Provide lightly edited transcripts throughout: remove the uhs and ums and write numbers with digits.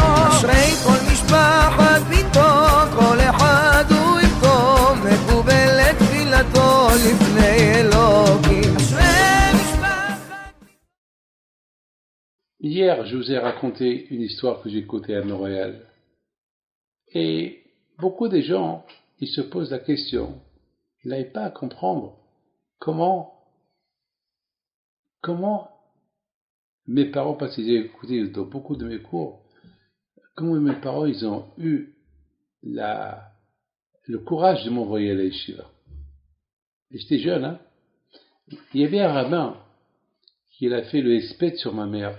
אשרי כל משפחת ביתו, כל אחד הוא יבכו, מקובל את תפילתו לפני אלוקים. אשרי משפחת. Hier, je vous ai raconté une histoire que j'ai écoutée à Montréal. Et beaucoup de gens, ils se posent la question, ils n'arrivent pas à comprendre comment mes parents, parce qu'ils ont écouté dans beaucoup de mes cours, comment mes parents, ils ont eu le courage de m'envoyer à la yeshiva. Et j'étais jeune, hein. Il y avait un rabbin qui a fait le hesped sur ma mère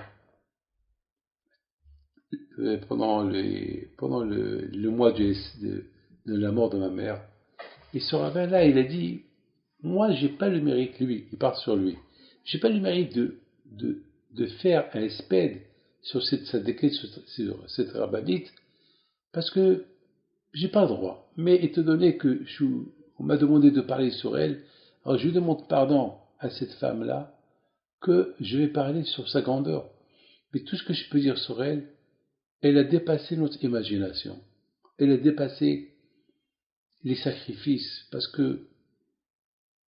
pendant le mois de la mort de ma mère. Et ce rabbin-là, il a dit, moi, j'ai pas le mérite, lui, il part sur lui, j'ai pas le mérite de faire un hesped sur cette rabbinite, parce que j'ai pas le droit. Mais étant donné que on m'a demandé de parler sur elle, alors je demande pardon à cette femme-là, que je vais parler sur sa grandeur. Mais tout ce que je peux dire sur elle, elle a dépassé notre imagination. Elle a dépassé les sacrifices, parce que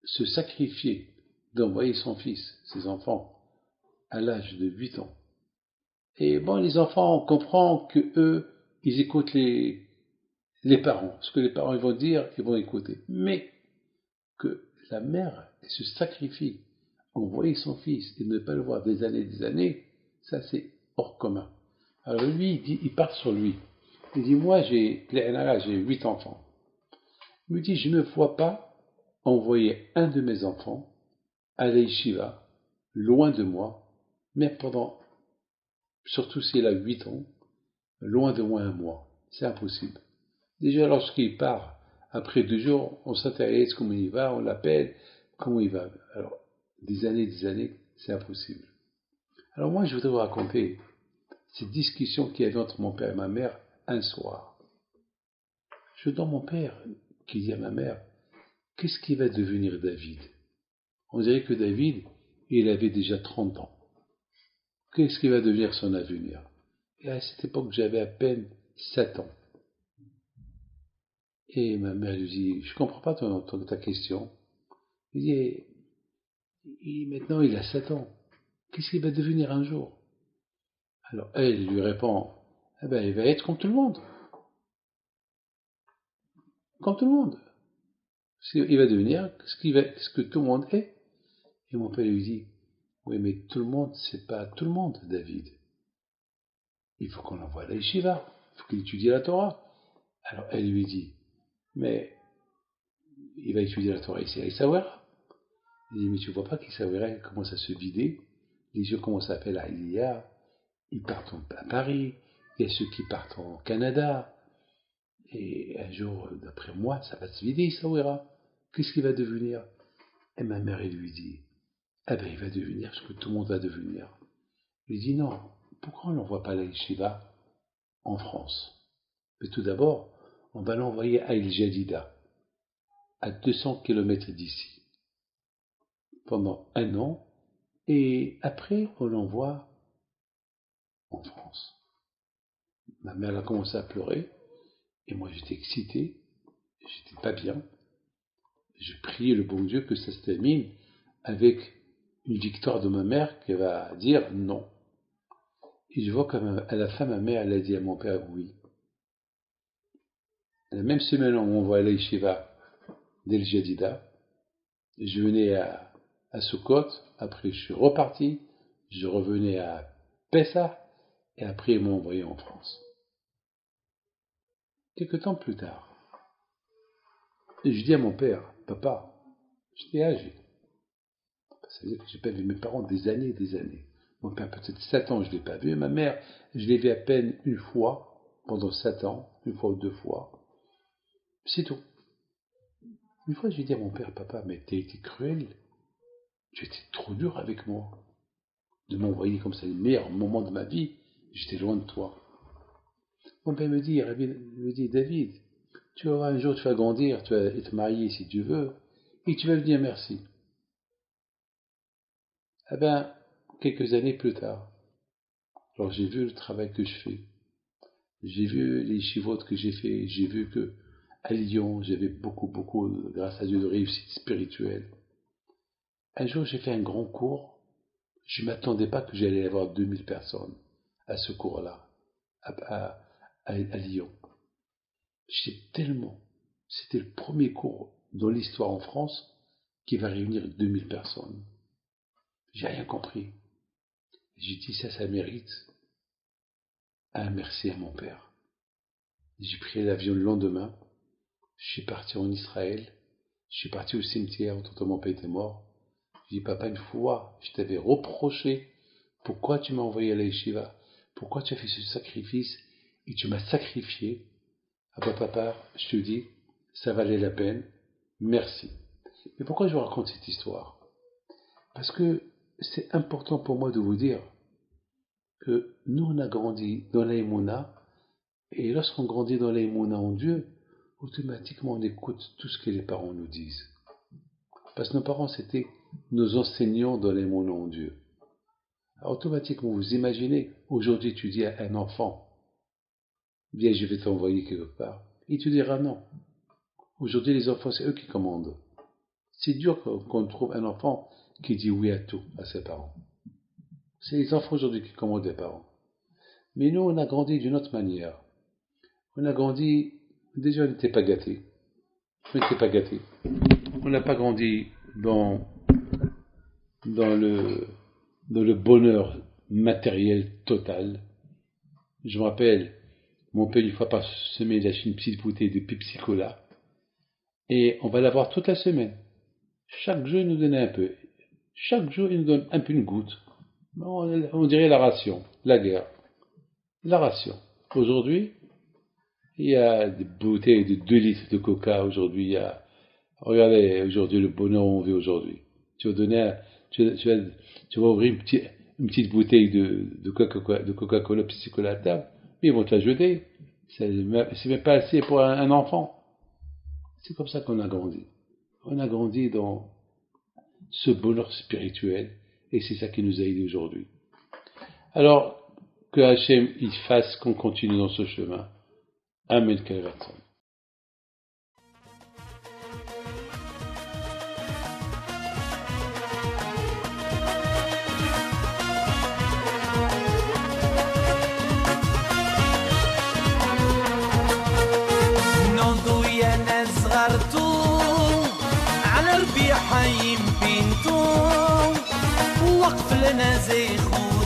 se sacrifier d'envoyer son fils, ses enfants, à l'âge de 8 ans. Et bon, les enfants, on comprend que eux, ils écoutent les parents. Ce que les parents ils vont dire, ils vont écouter. Mais que la mère elle se sacrifie, envoyer son fils et ne pas le voir des années, ça c'est hors commun. Alors lui, il part sur lui. Il dit, moi j'ai 8 enfants. Il me dit, je ne me vois pas envoyer un de mes enfants à la yeshiva, loin de moi, même surtout s'il a 8 ans, loin de moi un mois. C'est impossible. Déjà, lorsqu'il part, après 2 jours, on s'intéresse comment il va, on l'appelle, comment il va. Alors, des années, c'est impossible. Alors moi, je voudrais vous raconter cette discussion qu'il y avait entre mon père et ma mère un soir. Je donne mon père qui dit à ma mère, qu'est-ce qui va devenir David? On dirait que David, il avait déjà 30 ans. Qu'est-ce qui va devenir son avenir? Et à cette époque, j'avais à peine 7 ans. Et ma mère lui dit, je comprends pas ta question. Il dit, maintenant il a 7 ans. Qu'est-ce qu'il va devenir un jour? Alors elle lui répond, eh ben, il va être comme tout le monde. Comme tout le monde. Il va devenir ce que tout le monde est. Et mon père lui dit, oui, mais tout le monde, c'est pas tout le monde, David. Il faut qu'on l'envoie à la yeshiva. Il faut qu'il étudie la Torah. Alors elle lui dit, mais il va étudier la Torah ici à Essaouira. Il dit, mais tu vois pas qu'Essaouira commence à se vider, les yeux commencent à faire la Ilia, ils partent à Paris, il y a ceux qui partent au Canada, et un jour, d'après moi, ça va se vider Essaouira. Qu'est-ce qu'il va devenir? Et ma mère, elle lui dit, ah ben il va devenir ce que tout le monde va devenir. Il lui dit, non, pourquoi on ne l'envoie pas à la yeshiva en France? Mais tout d'abord, on va l'envoyer à El Jadida, à 200 km d'ici, pendant 1 an, et après on l'envoie en France. Ma mère a commencé à pleurer, et moi j'étais excité, j'étais pas bien. Je priais le bon Dieu que ça se termine avec une victoire de ma mère qui va dire non. Et je vois qu'à la fin, ma mère, elle a dit à mon père oui. La même semaine où on va à la yeshiva d'El Jadida, je venais à Sukkot, après je suis reparti, je revenais à Pessah, et après ils m'ont envoyé en France. Quelque temps plus tard, je dis à mon père, papa, j'étais âgé. Ça veut dire que j'ai pas vu mes parents des années. Mon père, peut-être 7 ans, je ne l'ai pas vu. Ma mère, je l'ai vu à peine une fois, pendant 7 ans, une fois ou 2 fois. C'est tout. Une fois, j'ai dit à mon père, papa, mais t'as été cruel. Tu étais trop dur avec moi. De m'envoyer comme ça les meilleurs moments de ma vie, j'étais loin de toi. Mon père me dit, David, tu vas voir un jour, tu vas grandir, tu vas être marié si tu veux, et tu vas me dire merci. Eh ben, quelques années plus tard, alors j'ai vu le travail que je fais, j'ai vu les chivotes que j'ai fait, j'ai vu que à Lyon, j'avais beaucoup, grâce à Dieu, de réussite spirituelle. Un jour, j'ai fait un grand cours. Je ne m'attendais pas que j'allais avoir 2000 personnes à ce cours-là, à Lyon. C'était le premier cours dans l'histoire en France qui va réunir 2000 personnes. J'ai rien compris. J'ai dit ça mérite un merci à mon père. J'ai pris l'avion le lendemain. Je suis parti en Israël. Je suis parti au cimetière où mon père était mort. J'ai dit, papa, une fois, je t'avais reproché pourquoi tu m'as envoyé à la yeshiva, pourquoi tu as fait ce sacrifice et tu m'as sacrifié. Ah bah papa, je te dis, ça valait la peine, merci. Mais pourquoi je vous raconte cette histoire? Parce que c'est important pour moi de vous dire que nous on a grandi dans la Emouna, et lorsqu'on grandit dans la Emouna en Dieu, automatiquement on écoute tout ce que les parents nous disent. Parce que nos parents c'était nos enseignants dans la Emouna en Dieu. Alors, automatiquement vous imaginez, aujourd'hui tu dis à un enfant, bien je vais t'envoyer quelque part, il te dira non. Aujourd'hui les enfants c'est eux qui commandent. C'est dur qu'on trouve un enfant qui dit oui à tout, à ses parents. C'est les enfants aujourd'hui qui commandent les parents. Mais nous, on a grandi d'une autre manière. On a grandi, déjà on n'était pas gâtés. On n'était pas gâtés. On n'a pas grandi dans le bonheur matériel total. Je me rappelle, mon père, une fois par semaine, il achète une petite bouteille de Pepsi Cola. Et on va la boire toute la semaine. Chaque jour, il nous donnait un peu. Chaque jour, il nous donne un peu une goutte. On dirait la ration, la guerre. La ration. Aujourd'hui, il y a des bouteilles de 2 litres de coca. Aujourd'hui, regardez, aujourd'hui, le bonheur où on vit aujourd'hui. Tu vas ouvrir une petite bouteille de Coca-Cola, Pepsi-Cola à table, mais ils vont te la jeter. C'est même pas assez pour un enfant. C'est comme ça qu'on a grandi. On a grandi dans ce bonheur spirituel, et c'est ça qui nous a aidés aujourd'hui. Alors, que Hachem il fasse qu'on continue dans ce chemin. Amen. حي بينتو وقف لنا زي خو